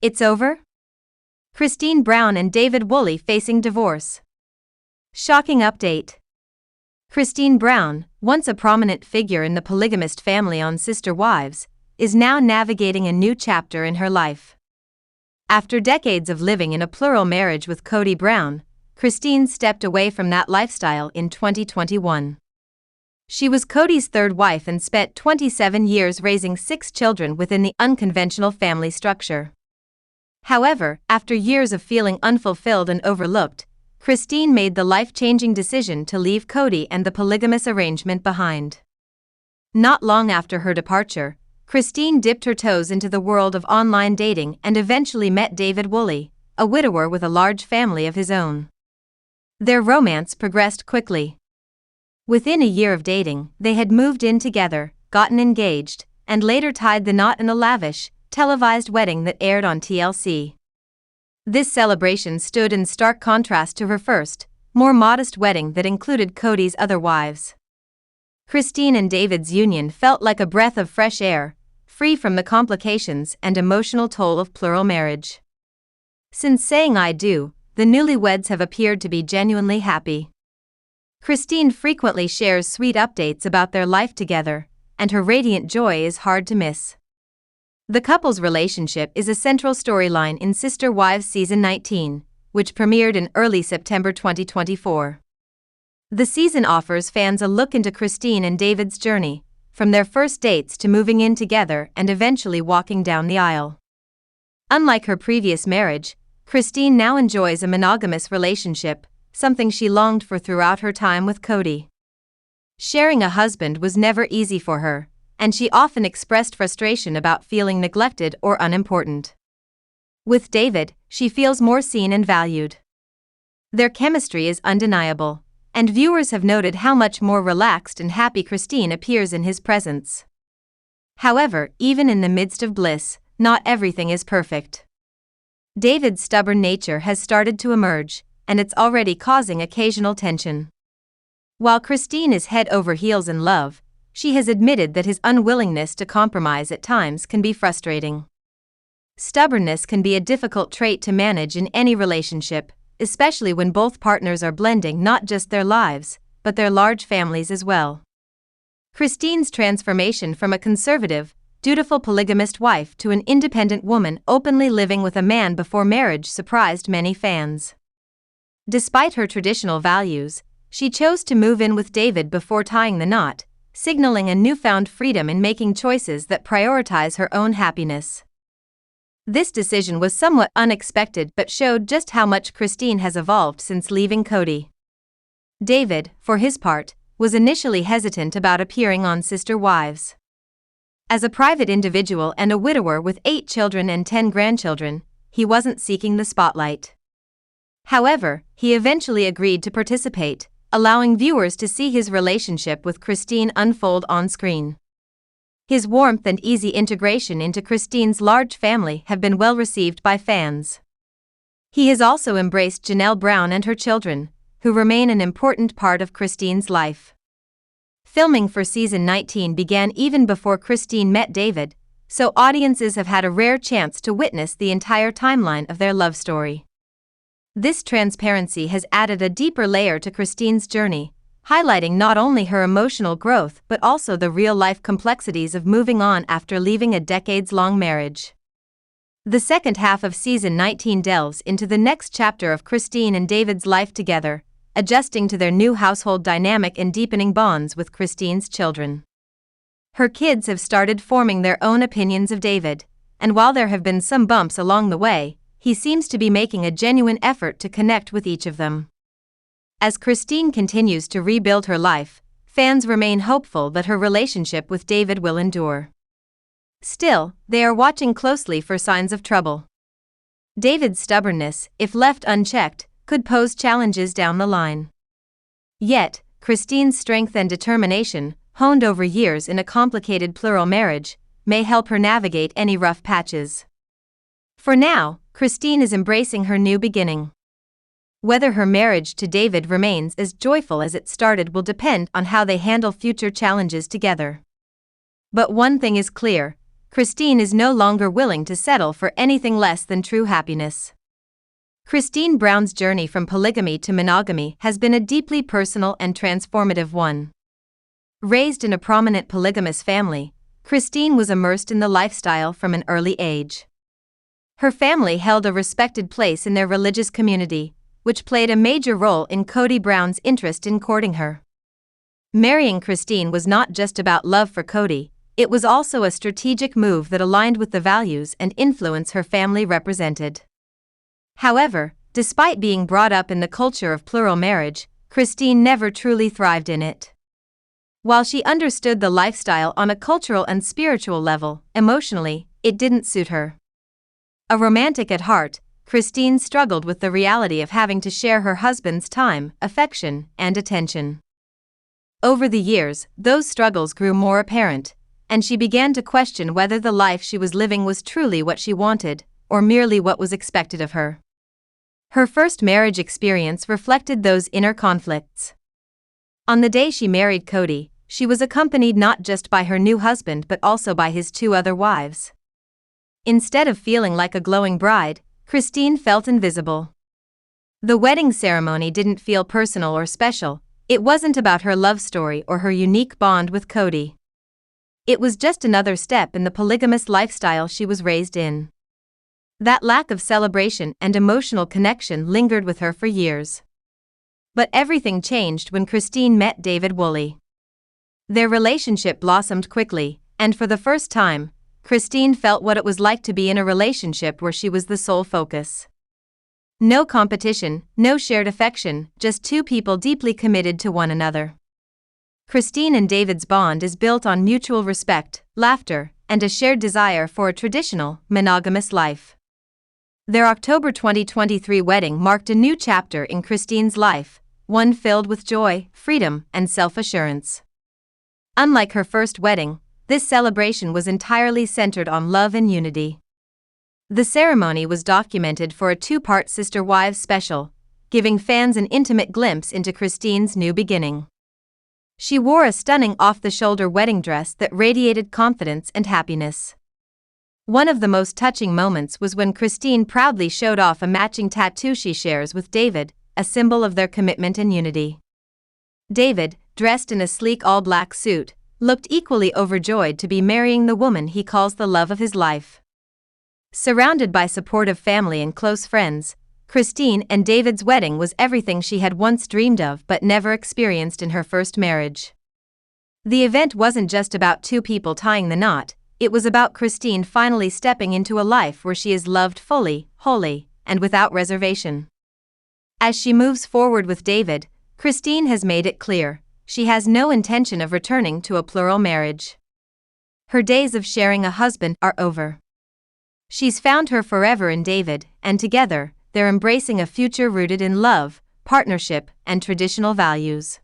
It's over? Kody Brown and David Woolley facing divorce. Shocking update. Kody Brown, once a prominent figure in the polygamist family on Sister Wives, is now navigating a new chapter in her life. After decades of living in a plural marriage with Kody Brown, Kody stepped away from that lifestyle in 2021. She was Kody's third wife and spent 27 years raising 6 children within the unconventional family structure. However, after years of feeling unfulfilled and overlooked, Kody made the life-changing decision to leave Kody and the polygamous arrangement behind. Not long after her departure, Kody dipped her toes into the world of online dating and eventually met David Woolley, a widower with a large family of his own. Their romance progressed quickly. Within a year of dating, they had moved in together, gotten engaged, and later tied the knot in a lavish, televised wedding that aired on TLC. This celebration stood in stark contrast to her first, more modest wedding that included Kody's other wives. Kody and David's union felt like a breath of fresh air, free from the complications and emotional toll of plural marriage. Since saying "I do," the newlyweds have appeared to be genuinely happy. Kody frequently shares sweet updates about their life together, and her radiant joy is hard to miss. The couple's relationship is a central storyline in Sister Wives Season 19, which premiered in early September 2024. The season offers fans a look into Kody and David's journey, from their first dates to moving in together and eventually walking down the aisle. Unlike her previous marriage, Kody now enjoys a monogamous relationship, something she longed for throughout her time with Kody. Sharing a husband was never easy for her, and she often expressed frustration about feeling neglected or unimportant. With David, she feels more seen and valued. Their chemistry is undeniable, and viewers have noted how much more relaxed and happy Kody appears in his presence. However, even in the midst of bliss, not everything is perfect. David's stubborn nature has started to emerge, and it's already causing occasional tension. While Kody is head over heels in love, she has admitted that his unwillingness to compromise at times can be frustrating. Stubbornness can be a difficult trait to manage in any relationship, especially when both partners are blending not just their lives, but their large families as well. Kody's transformation from a conservative, dutiful polygamist wife to an independent woman openly living with a man before marriage surprised many fans. Despite her traditional values, she chose to move in with David before tying the knot, signaling a newfound freedom in making choices that prioritize her own happiness. This decision was somewhat unexpected but showed just how much Kody has evolved since leaving Kody. David, for his part, was initially hesitant about appearing on Sister Wives. As a private individual and a widower with 8 children and 10 grandchildren, he wasn't seeking the spotlight. However, he eventually agreed to participate, allowing viewers to see his relationship with Kody unfold on screen. His warmth and easy integration into Kody's large family have been well received by fans. He has also embraced Janelle Brown and her children, who remain an important part of Kody's life. Filming for Season 19 began even before Kody met David, so audiences have had a rare chance to witness the entire timeline of their love story. This transparency has added a deeper layer to Kody's journey, highlighting not only her emotional growth but also the real-life complexities of moving on after leaving a decades-long marriage. The second half of Season 19 delves into the next chapter of Kody and David's life together, adjusting to their new household dynamic and deepening bonds with Kody's children. Her kids have started forming their own opinions of David, and while there have been some bumps along the way, he seems to be making a genuine effort to connect with each of them. As Kody continues to rebuild her life, fans remain hopeful that her relationship with David will endure. Still, they are watching closely for signs of trouble. David's stubbornness, if left unchecked, could pose challenges down the line. Yet, Kody's strength and determination, honed over years in a complicated plural marriage, may help her navigate any rough patches. For now, Kody is embracing her new beginning. Whether her marriage to David remains as joyful as it started will depend on how they handle future challenges together. But one thing is clear, Christine is no longer willing to settle for anything less than true happiness. Kody Brown's journey from polygamy to monogamy has been a deeply personal and transformative one. Raised in a prominent polygamous family, Kody was immersed in the lifestyle from an early age. Her family held a respected place in their religious community, which played a major role in Kody Brown's interest in courting her. Marrying Kody was not just about love for Kody, it was also a strategic move that aligned with the values and influence her family represented. However, despite being brought up in the culture of plural marriage, Kody never truly thrived in it. While she understood the lifestyle on a cultural and spiritual level, emotionally, it didn't suit her. A romantic at heart, Kody struggled with the reality of having to share her husband's time, affection, and attention. Over the years, those struggles grew more apparent, and she began to question whether the life she was living was truly what she wanted, or merely what was expected of her. Her first marriage experience reflected those inner conflicts. On the day she married Kody, she was accompanied not just by her new husband but also by his 2 other wives. Instead of feeling like a glowing bride, Kody felt invisible. The wedding ceremony didn't feel personal or special, it wasn't about her love story or her unique bond with Kody. It was just another step in the polygamous lifestyle she was raised in. That lack of celebration and emotional connection lingered with her for years. But everything changed when Kody met David Woolley. Their relationship blossomed quickly, and for the first time, Kody felt what it was like to be in a relationship where she was the sole focus. No competition, no shared affection, just 2 people deeply committed to one another. Kody and David's bond is built on mutual respect, laughter, and a shared desire for a traditional, monogamous life. Their October 2023 wedding marked a new chapter in Kody's life, one filled with joy, freedom, and self-assurance. Unlike her first wedding, this celebration was entirely centered on love and unity. The ceremony was documented for a 2-part Sister Wives special, giving fans an intimate glimpse into Kody's new beginning. She wore a stunning off-the-shoulder wedding dress that radiated confidence and happiness. One of the most touching moments was when Kody proudly showed off a matching tattoo she shares with David, a symbol of their commitment and unity. David, dressed in a sleek all-black suit, looked equally overjoyed to be marrying the woman he calls the love of his life. Surrounded by supportive family and close friends, Kody and David's wedding was everything she had once dreamed of but never experienced in her first marriage. The event wasn't just about 2 people tying the knot, it was about Kody finally stepping into a life where she is loved fully, wholly, and without reservation. As she moves forward with David, Kody has made it clear, she has no intention of returning to a plural marriage. Her days of sharing a husband are over. She's found her forever in David, and together, they're embracing a future rooted in love, partnership, and traditional values.